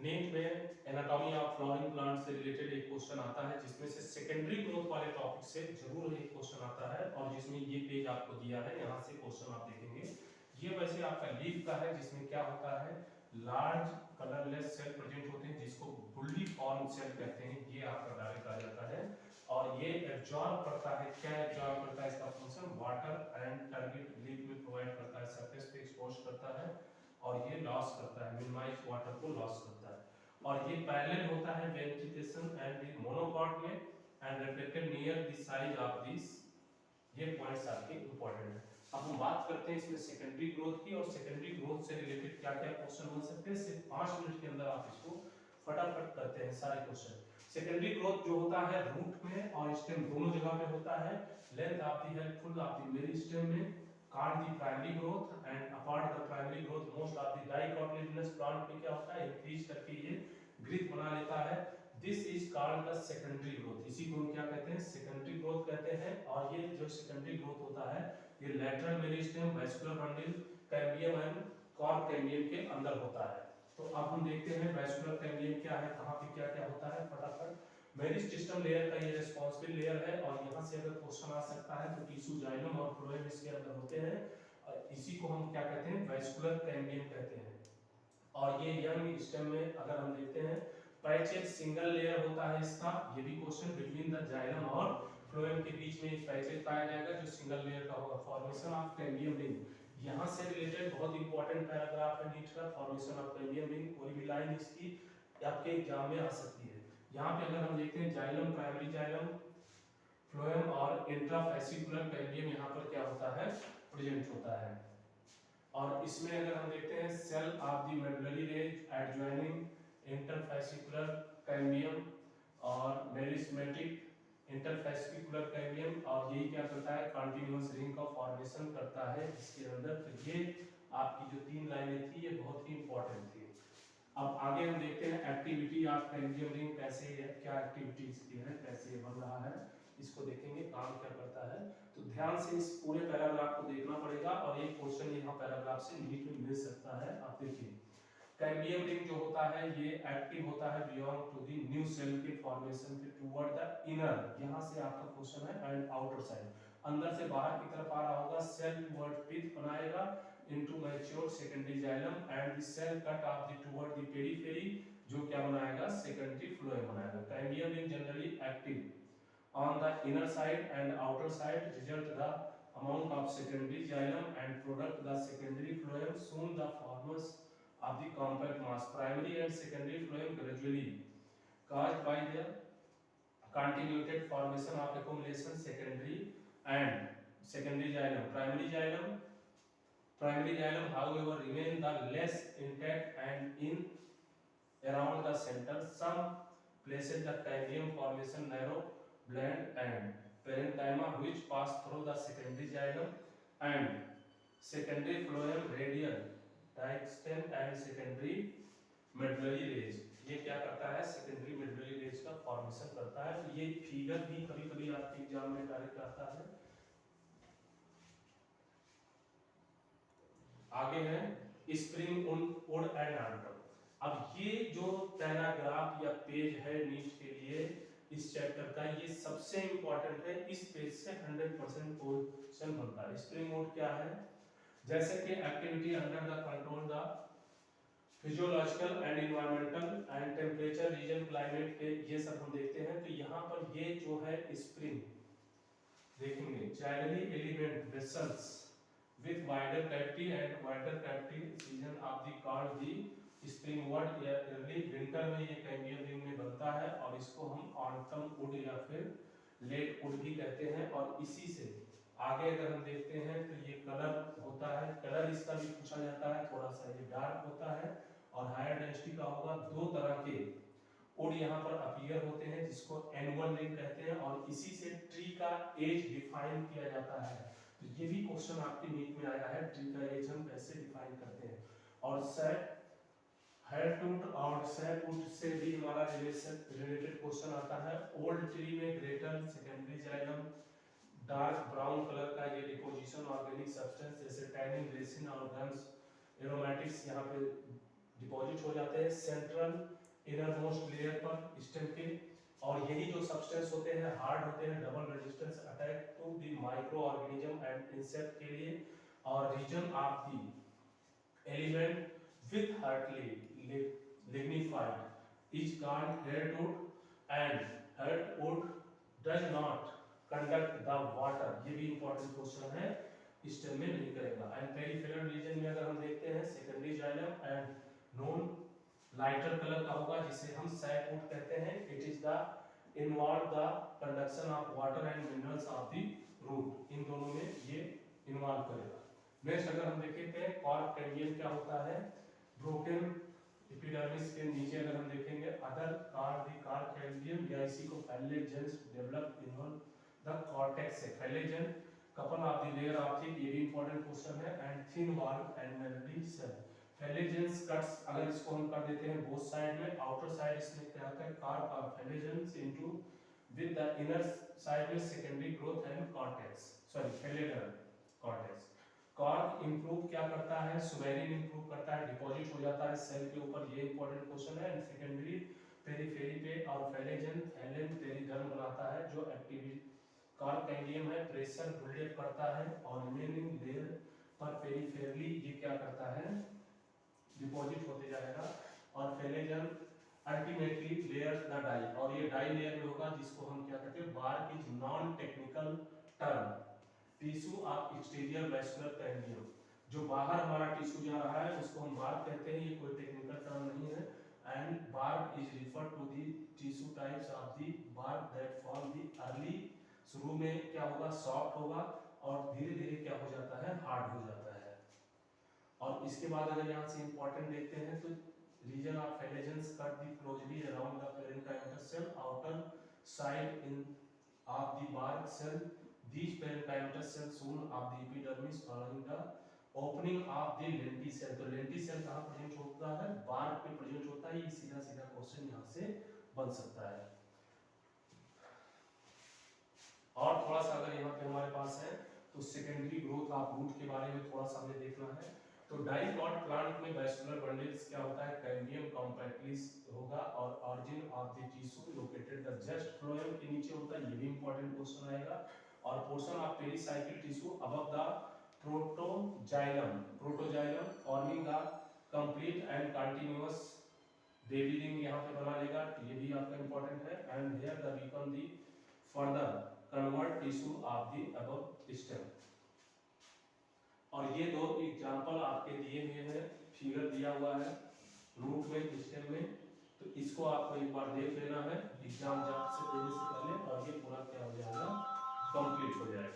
NEET में anatomy of flowering plant से related एक क्वेश्चन आता है, जिसमें से सेकेंडरी ग्रोथ वाले टॉपिक से जरूर एक क्वेश्चन आता है, और जिसमें ये पेज आपको दिया है, यहाँ से क्वेश्चन आप देखेंगे। ये वैसे आपका लीफ का है, जिसमें क्या होता है, लार्ज कलरलेस सेल प्रेजेंट होते हैं, जिसको बुल्ली फॉर्म सेल कहते हैं। ये आपका डायरेक्ट आ जाता है, और ये एब्जॉर्ब करता है। क्या एब्जॉर्ब करता है? इसका function water and target liquid provide करता है, सरफेस पे एक्सपोज करता है, और ये लॉस करता है, मिनिमाइज वाटर को लॉस करता है। और ये पैरेलल होता है वेजिटेशन एंड द मोनोकॉट में, and reflected near the size of this. ये पॉइंट्स आपके इंपॉर्टेंट है। अब हम बात करते हैं इसमें सेकेंडरी ग्रोथ की, और सेकेंडरी ग्रोथ से रिलेटेड क्या क्या क्वेश्चन बन सकते हैं। सिर्फ 5 मिनट के अंदर आप इसको फटाफट करते हैं सारे क्वेश्चन। सेकेंडरी ग्रोथ जो होता है रूट में और स्टेम दोनों जगह पे होता है। Length of the helpful of the meristem में, card the primary growth and apart the primary growth most of the dicotyledonous plant में क्या होता है, इंक्रीज करके ये ग्रिथ बना लेता है। This is called the secondary growth. इसी को हम क्या कहते हैं, सेकेंडरी ग्रोथ कहते हैं। और ये जो सेकेंडरी ग्रोथ होता है, ये lateral meristem, vascular bundle, cambium and chord cambium के अंदर होता है। तो अब हम देखते हैं वैस्कुलर कैम्बियम क्या है, कहाँ पे क्या क्या होता है फटाफट। मेरिस्टेम लेयर का ये रिस्पॉन्सिबल लेयर है, और यहाँ से अगर क्वेश्चन आ सकता है तो टिश्यू जाइलम और फ्लोएम इसके अंदर होते हैं। इसी को हम क्या कहते हैं, वैस्कुलर कैम्बियम कहते हैं। और ये यंग स्टेम में अगर हम देखते हैं, पैचेड सिंगल लेयर होता है इसका। ये भी क्वेश्चन बिटवीन द जाइलम और फ्लोएम के बीच में एक पैचेड पाया जाएगा, जो सिंगल लेयर का होगा। फॉर्मेशन ऑफ कैम्बियम रिंग, यहाँ से रिलेटेड बहुत इंपॉर्टेंट पैराग्राफ है नीट का। फॉर्मेशन ऑफ कैम्बियम रिंग, कोई भी लाइन इसकी आपके एग्जाम में आ सकती है। यहाँ पे अगर हम देखते हैं जाइलम, प्राइमरी जाइलम, फ्लोएम और इंट्राफैसिकुलर कैम्बियम यहाँ पर क्या होता है, प्रेजेंट होता है। और इसमें अगर हम देखते हैं cell of the medullary range adjoining interfascicular cambium और मेरिस्टेमेटिक इंटरफैसिकुलर कैम्बियम, और यही क्या करता है, कंटीन्यूअस रिंग का फॉर्मेशन करता है इसके अंदर। तो ये आपकी जो 3 लाइनें थी, ये बहुत ही इंपॉर्टेंट थी। अब आगे हम देखते हैं एक्टिविटी ऑफ कैम्बियम रिंग कैसे है, क्या एक्टिविटीज की है, कैसे ये बन रहा है, इसको देखेंगे काम क्या करता है। तो ध्यान से इस पूरे पैराग्राफ को देखना पड़ेगा, और एक क्वेश्चन यहाँ पैराग्राफ से नीट में मिल सकता है। आप देखिए, कैम्बियम रिंग जो होता है ये एक्टिव होता है belong to the new cell के फॉर्मेशन के टुवर्ड द इनर, यहाँ से आपका क्वेश्चन है, एंड आउटर साइड, अंदर से बाहर की तरफ आ रहा होगा। सेल टुवर्ड पिथ बनाएगा into mature secondary xylem, and the cell cut off the toward the periphery, जो क्या बनाएगा, secondary phloem बनाएगा। Cambium ring generally active on the inner side and outer side, result the amount of secondary xylem and product the secondary phloem, soon the formers of the compact mass, primary and secondary phloem gradually caused by the continued formation of accumulation secondary and secondary xylem. Primary xylem, however, remain the less intact, and in around the center, some places the cambium formation narrow, bland, and parenchyma which pass through the secondary xylem and secondary phloem, radial, distant, and secondary medullary range। ये क्या करता है, secondary medullary range का formation करता है। तो ये figure भी कभी-कभी आपके एग्जाम में डायरेक्ट आता है। आगे है स्प्रिंग वुड एंड आंटम। अब ये जो पैराग्राफ या पेज है नीट के लिए इस चैप्टर का, ये सबसे इंपॉर्टेंट है। इस पेज से 100% क्वेश्चन बनता है। स्प्रिंग वुड क्या है, जैसे कि activity under the control the physiological and environmental and temperature reason climate के, ये सब हम देखते हैं। तो यहाँ पर ये जो है स्प्रिंग देखेंगे, xylary element vessels with wider cavity and wider cavity region of the called the spring wood। early winter में ये कैम्बियम रिंग में बनता है, और इसको हम ऑटम वुड या फिर लेट वुड भी कहते हैं। और इसी से आगे अगर हम देखते हैं तो ये कलर होता है, कलर इसका भी पूछा जाता है। थोड़ा सा ये डार्क होता है और हायर डेंसिटी का होगा। 2 तरह के वुड यहाँ पर अपीयर होते हैं, जिसको एनुअल रिंग कहते हैं, और इसी से ट्री का एज डिफाइन किया जाता है। तो ये भी क्वेश्चन आपके नीट में आया है, ट्री का एज हम कैसे डिफाइन करते हैं। और सैपवुड और सैपवुड से भी हमारा रिलेटेड क्वेश्चन आता है। ओल्ड ट्री में greater secondary xylem, dark brown colour का ये डिपोजिशन ऑर्गेनिक सब्सटेंस जैसे टैनिन, रेसिन और गन्स एरोमेटिक्स यहाँ पे डिपॉजिट हो जाते हैं सेंट्रल इनर मोस्ट लेयर पर स्टेम के, और यही जो सब्सटेंस होते हैं हार्ड होते हैं, double resistance attack to the microorganism and insect के लिए, और reason of the element with hardly lignified is called hardwood, and hardwood does not conduct the water। ये भी इंपॉर्टेंट क्वेश्चन है, इस टर्म में नहीं करेगा। एंड पेरिफेरल रीजन में अगर हम देखते हैं secondary xylem and non lighter colour का होगा जिसे हम सैपवुड कहते हैं। It is the involve the conduction of water and minerals of the root, इन दोनों में ये इन्वॉल्व करेगा। नेक्स्ट अगर हम देखें कॉर्क कैंडियम क्या होता है, ब्रोकन एपिडर्मिस के नीचे अगर हम देखेंगे अदर कार्ड कैंडियम या इसी को phellogens develop in the cortex से, phellogen couple of the layer of thick, ये भी इंपॉर्टेंट क्वेश्चन है, and thin wall and melody cell. Phellogens cuts अगर इसको हम कर देते हैं बोथ साइड में, आउटर साइड इसमें क्या होता है carp of phellogens into with the inner side में secondary growth and cortex, sorry phelloderm cortex. Cork improve क्या करता है, सुवेरिन इंप्रूव करता है, डिपॉजिट हो जाता है सेल के ऊपर, ये इंपॉर्टेंट क्वेश्चन है। एंड सेकेंडरी पेरिफेरी पे और फैलेजन फैलेन पेरिडर्म बनाता है जो एक्टिविटी कॉर्क कैंडियम है, प्रेशर बिल्डअप करता है और रिमेनिंग लेयर पर पेरिफेरली ये क्या करता है डिपॉजिट होते जाएगा, और फैलेजन अल्टीमेटली लेयर द डाई, और ये डाई लेयर में होगा जिसको हम क्या कहते हैं bark is non technical term tissue of exterior vascular cambium, जो बाहर हमारा टिश्यू जा रहा है उसको हम बार्क कहते हैं, ये कोई टेक्निकल टर्म नहीं है। And bark is refer to the tissue types of the bark that form the early, शुरू में क्या होगा सॉफ्ट होगा और धीरे धीरे क्या हो जाता है हार्ड हो जाता है। और इसके बाद अगर यहाँ से इंपॉर्टेंट देखते हैं तो region of phellogens cut the closely around the parenchymal cell outer side in of the bark cell, these parenchymatous cells soon of the epidermis following the opening of the lenticell। तो lenticell कहाँ present होता है bark पे present होता है, ये सीधा सीधा क्वेश्चन यहाँ से बन सकता है। और थोड़ा सा अगर यहाँ पे हमारे पास है तो सेकेंडरी ग्रोथ ऑफ रूट के बारे में थोड़ा सा हमें देखना है। तो डाइकॉट प्लांट में वैस्कुलर बंडल्स क्या होता है कैंडियम कॉम्पैक्टलिस होगा, और origin of the tissue located the just phloem के नीचे होता है, ये भी इंपॉर्टेंट क्वेश्चन आएगा। और portion of pericycle tissue above the protoxylem forming the complete and continuous baby ring यहाँ पे बना लेगा, ये भी आपका इंपॉर्टेंट है। And here the become the further convert tissue of the above stem. और ये दो एग्जांपल आपके दिए हुए हैं, फिगर दिया हुआ है रूट में स्टेम में, तो इसको आपको एक बार देख लेना है एग्जाम से देने से पहले, और ये पूरा क्या हो जाएगा कंप्लीट हो जाएगा।